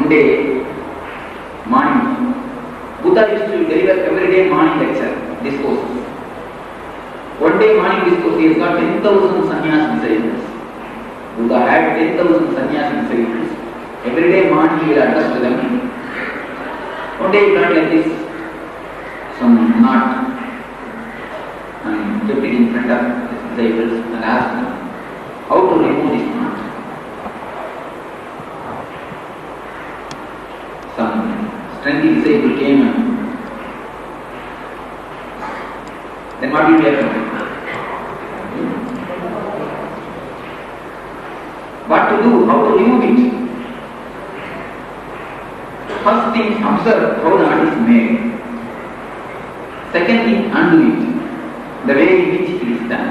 one day morning, Buddha used to deliver every day morning lecture, discourses. One day morning discourse, he has got 10,000 sannyas disciples. Buddha had 10,000 sannyas disciples. Every day morning he will address to them. One day he got like this, some knot, and kept it in front of his disciples and asked them how to remove this knot. Some strengthy disciple came and then what will happen? What to do? How to remove it? First thing, observe how the knot is made. Second thing, undo it. The way in which it is done.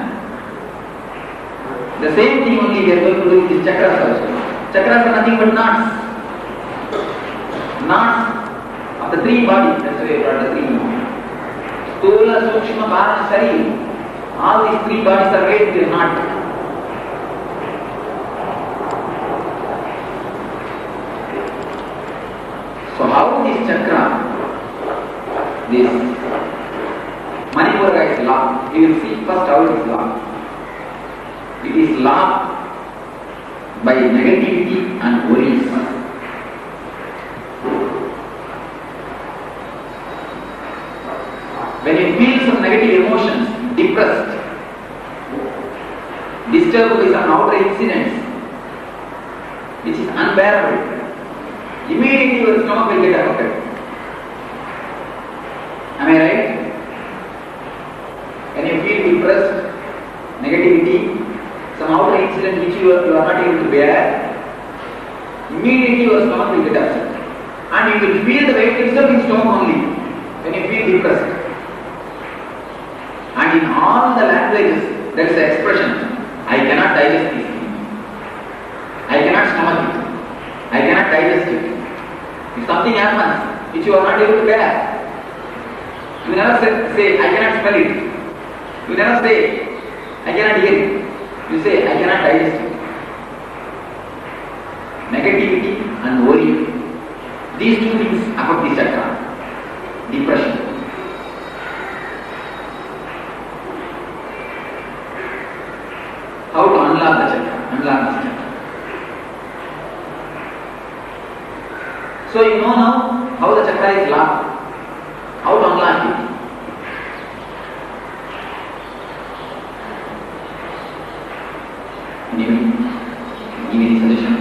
The same thing only we are going to do with the chakras also. Chakras are nothing but knots. Knots of the three bodies. That's why we brought the three. Stula, Sukshma, Karana, Sharira. All these three bodies are made with a knot. So how this chakra, this Manipura is locked? You will see first how it is locked. It is locked by negativity and worries. When you feel some negative emotions, depressed, disturbed by some outer incidents, which is unbearable, immediately your stomach will get affected. Am I right? When you feel depressed, negativity, some outer incident which you are not able to bear, immediately your stomach will get upset. And you will feel the weight itself in stomach only when you feel depressed. And in all the languages, there is an expression, I cannot digest this thing. I cannot stomach it. I cannot digest it. If something happens which you are not able to bear, you never say, I cannot smell it. You never say, I cannot hear it. You say, I cannot digest it. Negativity and worry. These two things affect the chakra. Depression. How to unlock the chakra? Unlock this chakra. So you know now how the chakra is locked. How to unlock it? Give any suggestion?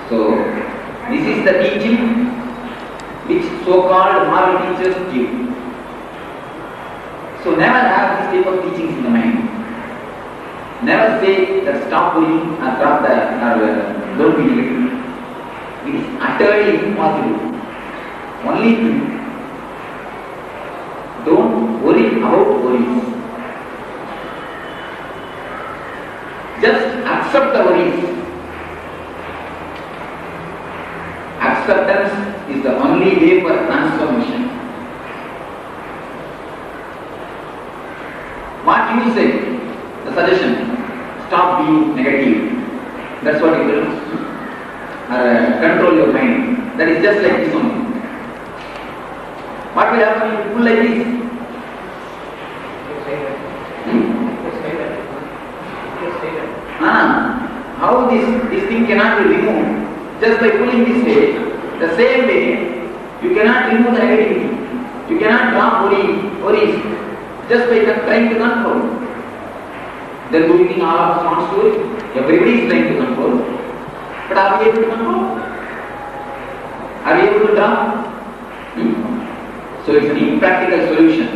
So this is the teaching which so-called moral teachers give. So never have this type of teachings in the mind. Never say that stop worrying or drop the don't be negative. It is utterly impossible. Only thing, don't worry about worries. Just accept the worries. Acceptance is the only way for transformation. What you say, the suggestion, stop being negative. That's what it will control your mind. That is just like this only. What will happen if you pull like this? How this thing cannot be removed? Just by pulling this way. The same way, you cannot remove the negativity. You cannot drop worries just by trying to control. Then do you think all of us wants to do it? Everybody is trying to control. But are we able to control? Are we able to drop? So it's an impractical solution.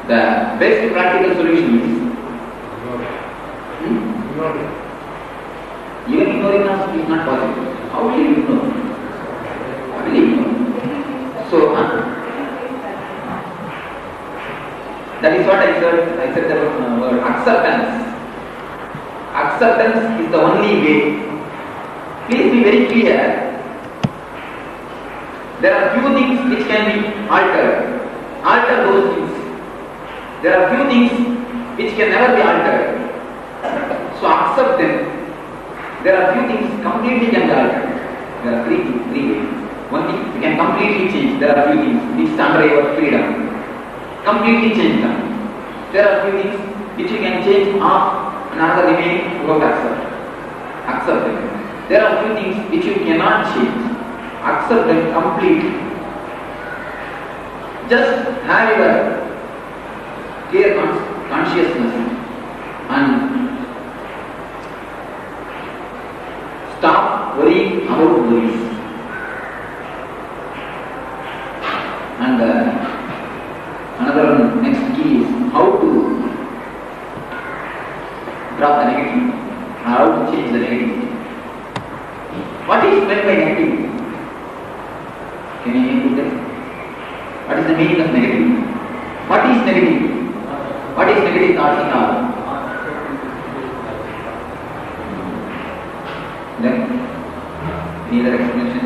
The best practical solution is even ignoring us is not possible. How will you ignore? How will you ignore? So that is what I said the word acceptance. Acceptance is the only way. Please be very clear. There are few things which can be altered. Alter those things. There are few things which can never be altered. So accept them. There are few things completely can be altered. There are three ways. One thing you can completely change. There are few things which under your freedom. Completely change them. There are few things which you can change half, another remain, you have to accept. Accept them. There are few things which you cannot change. Accept them completely. Just have your clear consciousness and stop worrying about worries. And another next key is how to drop the negativity, how to change the negativity. What is meant by negativity? Can you put that? What is the meaning of negativity? What is negativity? What is negative thoughts in our? Then, any other explanation?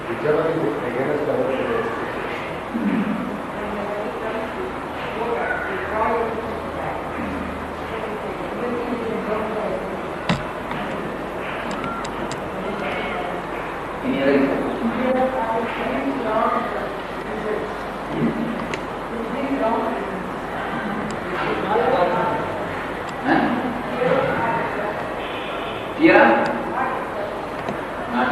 Whichever is against our Any other explanation? Fear? Not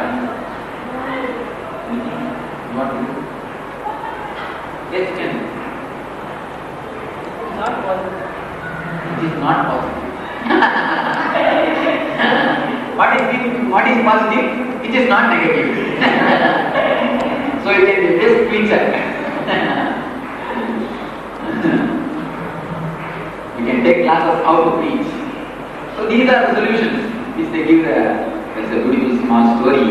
what? Yes, can. Not positive. It is not positive. What is positive? It is not negative. So it can be best feature. You can take classes how to preach. So these are the solutions which they give. There's a beautiful small story.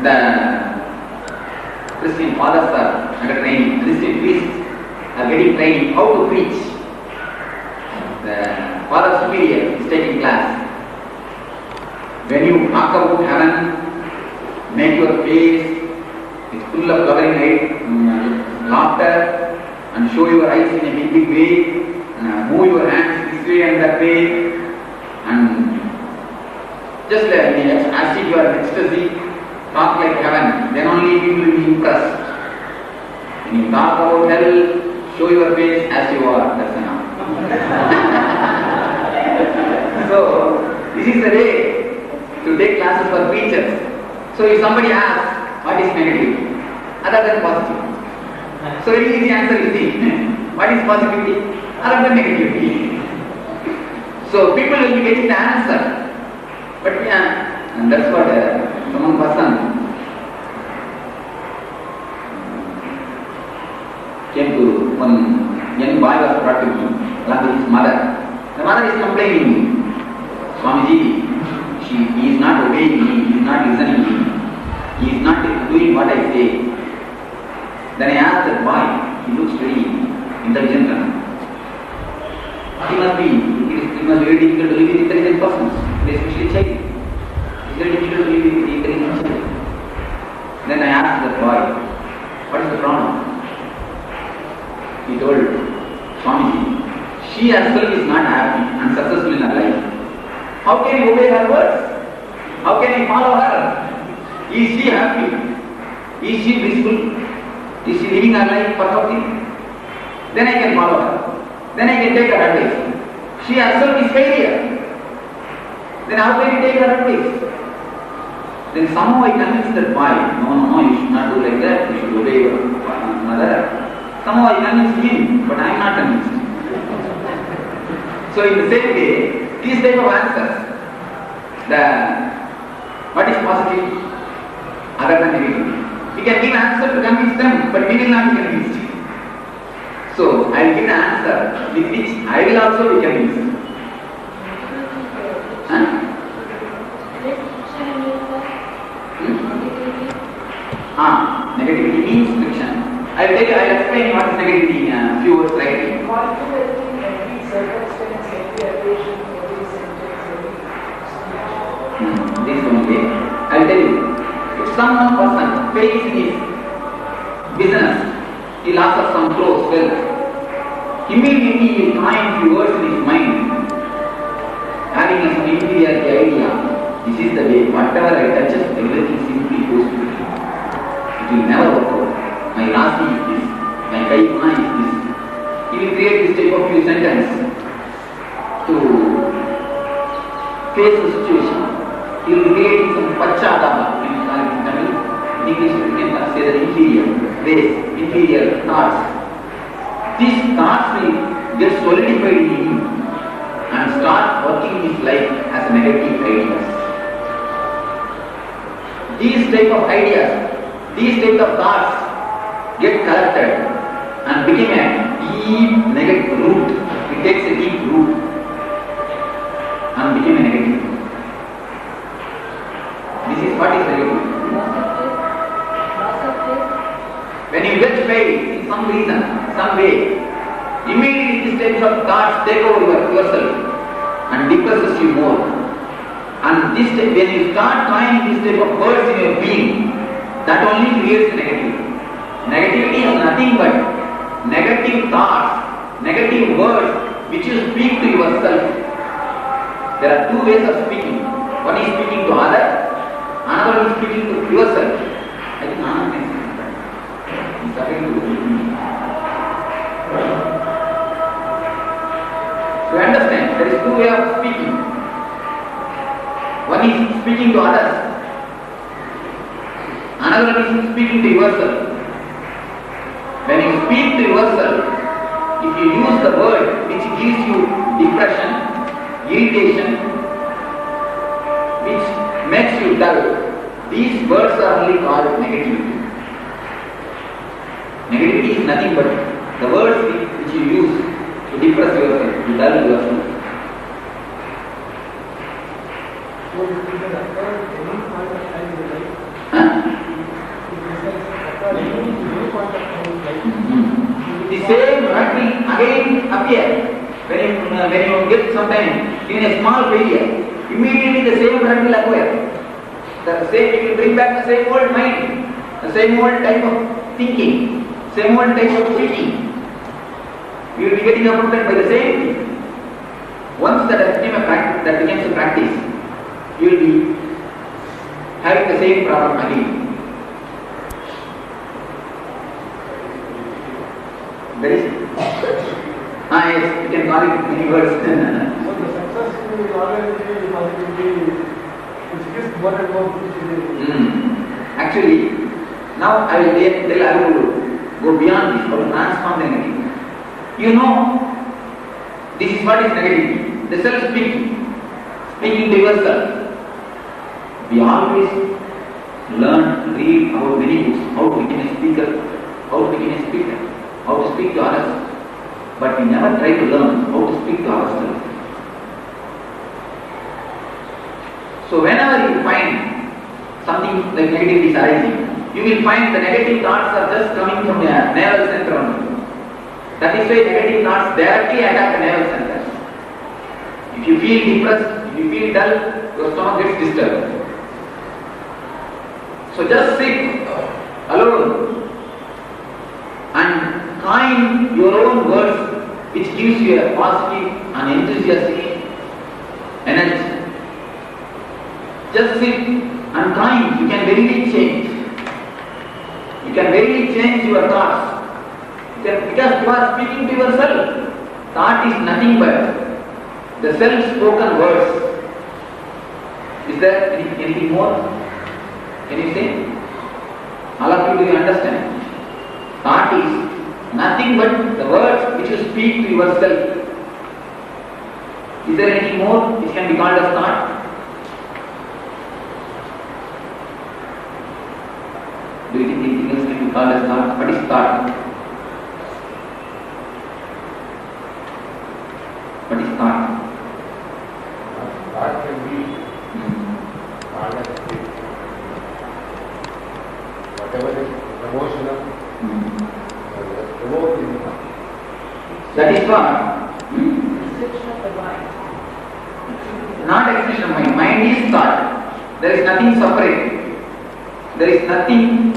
The Christian fathers are under training. Christian priests are getting training how to preach. The Father Superior is taking class. When you talk about heaven, make your face it's full of covering light, laughter, and show your eyes in a big way, move your hands this way and that way, and just as if you are in ecstasy, talk like heaven, then only people will be impressed. When you talk about hell, show your face as you are, that's enough. So, this is the way to take classes for preachers. So if somebody asks, what is negative? Other than positive. So very easy answer is this. What is positivity? Other than negativity. So people will be getting the answer. But yeah, and that's what someone person came to one young boy was brought to me along with his mother. The mother is complaining, Swamiji, he is not obeying me, he is not listening to me, he is not doing what I say. Then I asked that boy, he looks very intelligent. It must be very difficult to live with intelligent persons, especially child. It is very difficult to live with intelligent child. Then I asked that boy, what is the problem? He told, Swamiji, she herself is not happy and successful in her life. How can you obey her words? How can you follow her? Is she happy? Is she blissful? Is she living her life perfectly? Then I can follow her. Then I can take her advice. She herself is failure. Then how can you take her advice? Then somehow I convinced that boy, no, you should not do like that. You should obey your mother. Somehow I convinced him, but I am not convinced. So in the same way, these type of answers, what is positive other than negative? We can give answer to convince them, but we will not be convinced. So I will give the answer with which I will also be convinced. Huh? Negativity means friction. I will explain what is negativity in a few words rightly. This one way. I will tell you. If some person fails in his business, he loses some clothes, wealth. Immediately he will find few words in his mind, having some inferiority idea. This is the way, whatever I touch, everything simply goes to me. It will never work out. My rasi is this, my kaipuna is this. He will create this type of few sentences to face the situation. He will create some pachadama in Tamil. In English we can say the inferior ways, inferior thoughts. These thoughts will get solidified in him and start working his life as negative ideas. These type of ideas, these type of thoughts get collected and become a deep negative root. It takes a deep root and become a negative. This is what is negative. When you get failed in some reason, some way, immediately these types of thoughts take over yourself and depresses you more. And this when you start trying this type of words in your being, that only creates negativity. Negativity is nothing but negative thoughts, negative words which you speak to yourself. There are two ways of speaking. One is speaking to others, another one is speaking to yourself. I think Anand can say that. He's talking to me. So understand, there is two ways of speaking. One is speaking to others, another one is speaking to yourself. When you speak to yourself, if you use the word which gives you depression, irritation, which makes you dull, these words are only called negativity. Negativity is nothing but the words which you use to depress yourself, to dull yourself. So it can occur at any point of time in life. Any point of time in life. The same word will again appear when you get some time in a small failure. Immediately the same word will appear. The same, you will bring back the same old mind, the same old type of thinking, same old type of speaking. You will be getting affected by the same thing. Once that becomes a practice, you will be having the same problem again. There is yes, you can call it many words. So the success will always be positivity, which gives more and more positivity. Actually, now I will go beyond this, how to transform the negativity. You know, this is what is negativity. The self-speaking, speaking to yourself. We always learn, read about many books, how to become a speaker, how to speak to others. But we never try to learn how to speak to ourselves. So whenever you find something like negativity is arising, you will find the negative thoughts are just coming from the nervous center only. That is why negative thoughts directly attack the nervous center. If you feel depressed, if you feel dull, your stomach gets disturbed. So just sit alone and coin your own words which gives you a positive and enthusiastic energy. Just sit and coin. You can verily change. You can verily change your thoughts. Because you are speaking to yourself. Thought is nothing but the self-spoken words. Is there anything more? Can you say? All of you, do you understand? Thought is nothing but the words which you speak to yourself. Is there anything more which can be called as thought? Do you think anything else can be called as thought? What is thought? What is thought? Thought can be called as faith. Whatever is emotional, evoking. That is what? Exception of the mind. Not expression of mind. Mind is thought. There is nothing separate. There is nothing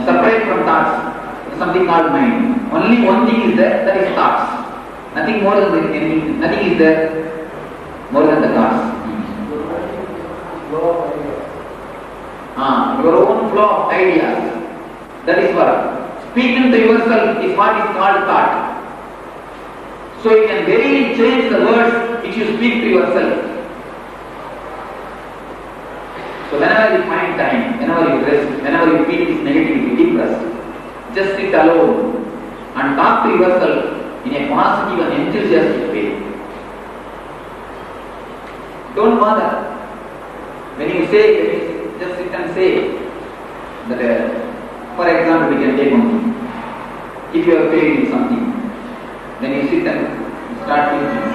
separate from thoughts. Something called mind. Only one thing is there, that is thoughts. Nothing more than anything. Nothing is there more than the thoughts. Your own flow of ideas. That is what. Speaking to yourself is what is called thought. So you can very change the words which you speak to yourself. So whenever you find time, whenever you rest, whenever you feel this negativity, depressed, just sit alone and talk to yourself in a positive and enthusiastic way. Don't bother. When you say, just sit and say that, for example, we can take one thing. If you are failing in something, then you sit and start thinking,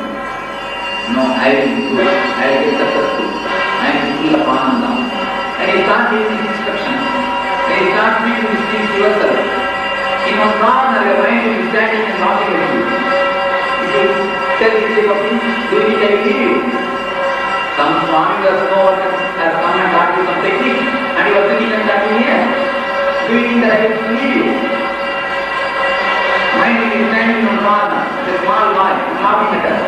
no, I will be good, I will be successful, I am full of ananda. And you start giving instructions, and you start speaking these things to yourself. In one corner, your mind will be standing and laughing at you. If you tell this type of things, doing it, I will leave you. Some Swami does know what has come and taught you some technique, and you are sitting and talking here. Do you think that I will leave you? Mind will be standing in one corner, the small boy, laughing at us.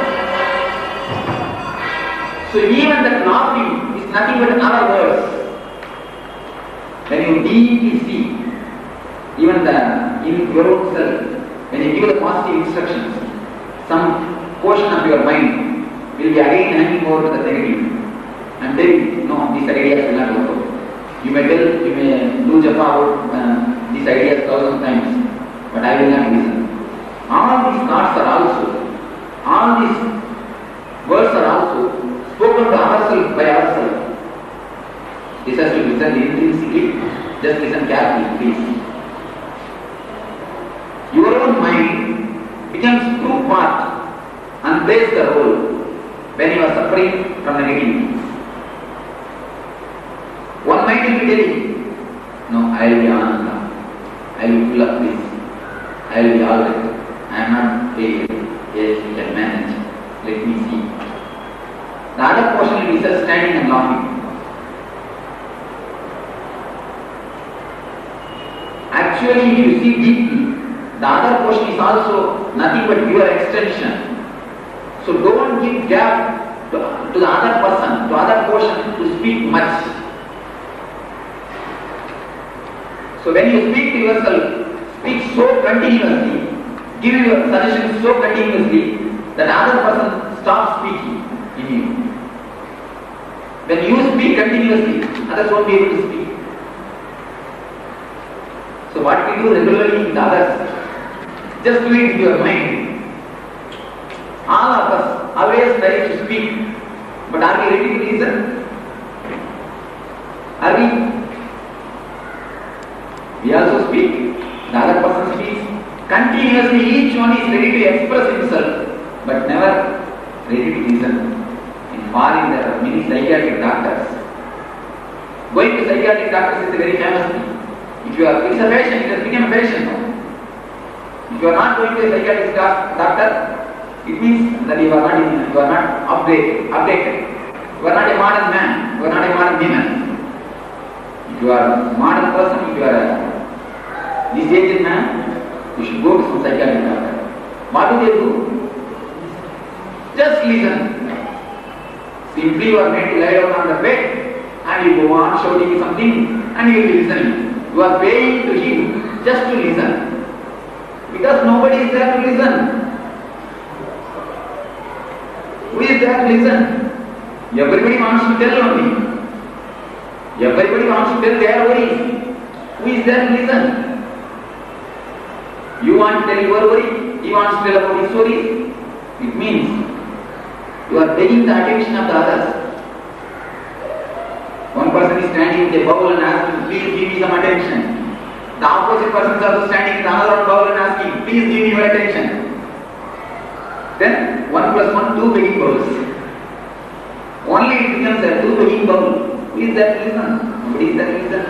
So even that laughing is nothing but our words. When you deeply see, even in your own self, when you give the positive instructions, some portion of your mind will be again hanging over to the negative. And then, no, these ideas will not work out. You may do japa about these ideas 1,000 times, but I will not listen. All these thoughts are also, all these words are also spoken to ourselves by ourselves. This has to be listened intrinsically. Just listen carefully, please. Your own mind becomes true part and plays the role when you are suffering from negativity. One mind will be telling, no, I will be ananda, I will be full of this, I will be alright, I am not failure, yes, we can manage, let me see. The other portion will be just standing and laughing. Actually, if you see deeply, the other portion is also nothing but your extension. So don't give gap to the other person, to other portion to speak much. So when you speak to yourself, speak so continuously, give your suggestions so continuously that other person stops speaking in you. When you speak continuously, others won't be able to speak. So what we do regularly with others, just do it with your mind. All of us always try to speak, but are we ready to listen? Are we? We also speak, the other person speaks. Continuously each one is ready to express himself, but never ready to listen. In foreign there are many psychiatric doctors. Going to psychiatric doctors is a very famous thing. It's a passion, it has become a passion now. If you are not going to a psychiatrist doctor, it means that you are not updated. You are not a modern man, you are not a modern woman. If you are a modern person, if you are a this-aged man, you should go to some psychiatric doctor. What do they do? Just listen. Simply you are made to lie down on the bed and you go on shouting something and you will be listening. You are paying to him just to listen. Because nobody is there to listen. Who is there to listen? Everybody wants to tell only. Everybody wants to tell their worries. Who is there to listen? You want to tell your worry, he wants to tell about his stories. It means you are taking the attention of the others. One person is standing with a bowl and asking, please give me some attention. The opposite person is also standing with another bowl and asking, please give me your attention. Then 1 plus 1, 2 begging bowls. Only it becomes a 2 begging bowl. Who is there to listen? Nobody is there to listen.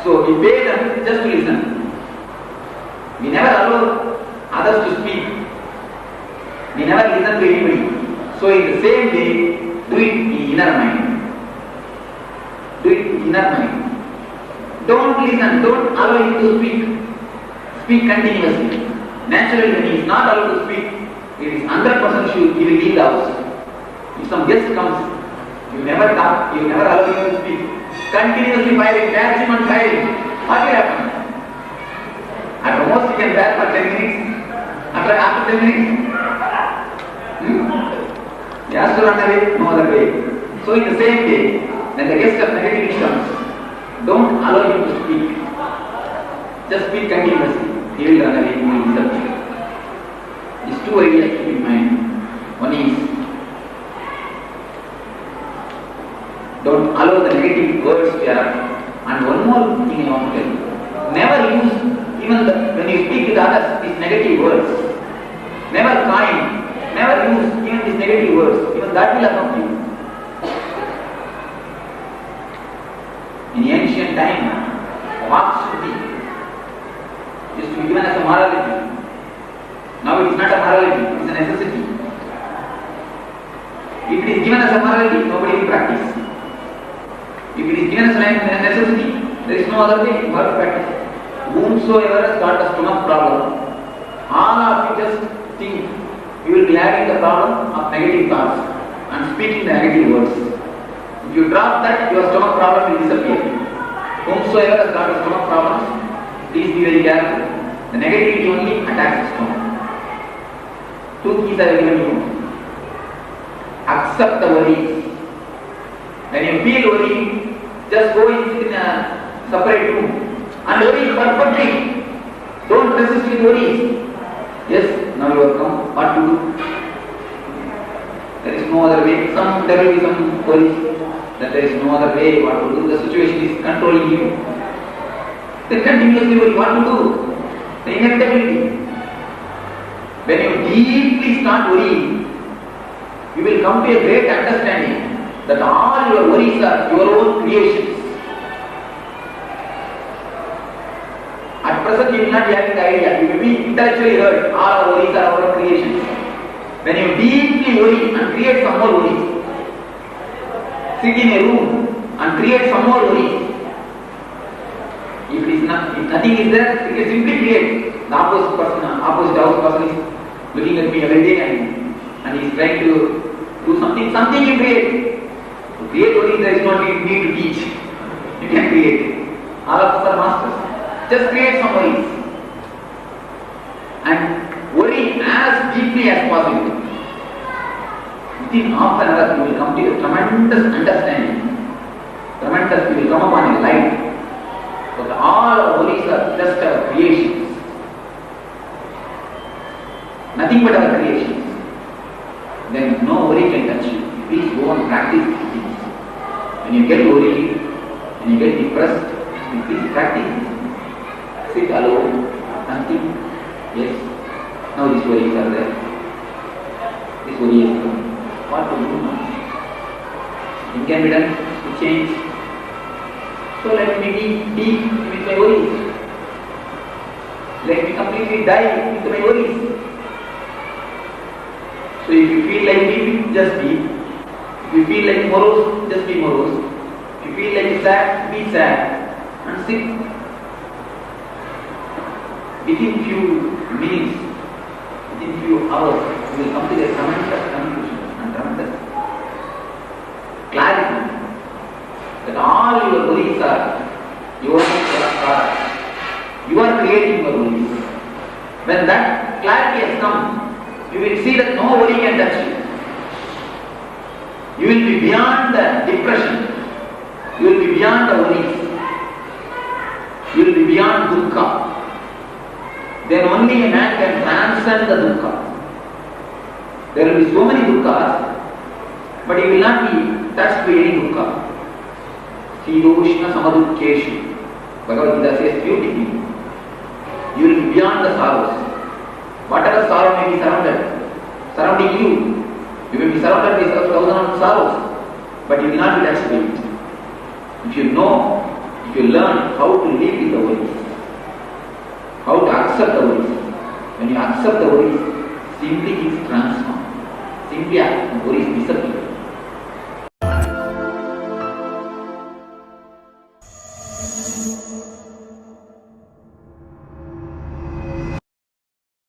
So we pay them just to listen. We never allow others to speak. We never listen to anybody. So in the same way, do it in inner mind. Do it in inner mind. Don't listen, don't allow him to speak. Speak continuously. Naturally, when he is not allowed to speak, it is 100% sure he will leave the house. If some guest comes, you never talk, you never allow him to speak. Continuously firing, catch him and fire him. What will happen? At most he can bear for 10 minutes. After 10 minutes, he has to run away, no other way. So in the same way, when the guest of negativity comes, don't allow him to speak. Just speak continuously. He will run away, he will disappear. These two ideas to keep in mind. One is, don't allow the negative words to happen. And one more thing I want to tell you. Never use, when you speak with others, these negative words. Never kind. Never use even these negative words. Even that will affect you. In ancient time, Vakshuddhi used to be given as a morality. Now it is not a morality, it is a necessity. If it is given as a morality, nobody will practice. If it is given as a necessity, there is no other way you have to practice. Whomsoever has got a stomach problem, all of you just think you will be having the problem of negative thoughts and speaking the negative words. If you drop that, your stomach problem will disappear. Whomsoever has got a stomach problem, please be very careful. The negativity only attacks the stomach. Two keys I have given you. Accept the worries. When you feel worried, just go and sit in a separate room and worry perfectly. Don't resist with worries. Yes, now you have come. What to do? There is no other way. There will be some worries that there is no other way. What to do? The situation is controlling you. Then continuously worry. What to do? The inevitability. When you deeply start worrying, you will come to a great understanding that all your worries are your own creations. At present you will not be having the idea. You will be intellectually heard. All our worries are our own creations. When you deeply worry and create some more worries, sit in a room and create some more worries. If nothing is there, you can simply create. The opposite house person is looking at me every day and he is trying to do something you create. To create worries, there is no need to teach. You can create. All of us are masters. Just create some worries. And worry as deeply as possible. Within half an hour, you will come to a tremendous understanding. You will come upon a light. But all our worries are just our creations. Nothing but our creations. Then no worry can touch you. Please go and practice these things. When you get worried, when you get depressed, please practice. Sit alone and think, yes, now these worries are there. This worry is come. What to do now? It can be done to change. So let me be deep with my worries. Let me completely dive into my worries. So if you feel like weeping, just weep. If you feel like morose, just be morose. If you feel like sad, be sad. And sit. Within few minutes, within few hours, you will come to a tremendous conclusion and tremendous clarity that all your worries are your own. You are creating your worries. When that clarity has come, you will see that no worry can touch you. You will be beyond the depression. You will be beyond the worries. You will be beyond dukkha. Then only a man can transcend the dukkha. There will be so many dukkhas, but he will not be touched by any dukkha. Sidoshna samadukkeshu. Bhagavad Gita says beautifully. You will be beyond the sorrows. Whatever sorrow may be surrounding you, you will be surrounded by thousands of sorrows, but you will not be touched by it. If you learn how to live with the worries, how to accept the worries. When you accept the worries, simply things transform. Simply the worries disappear.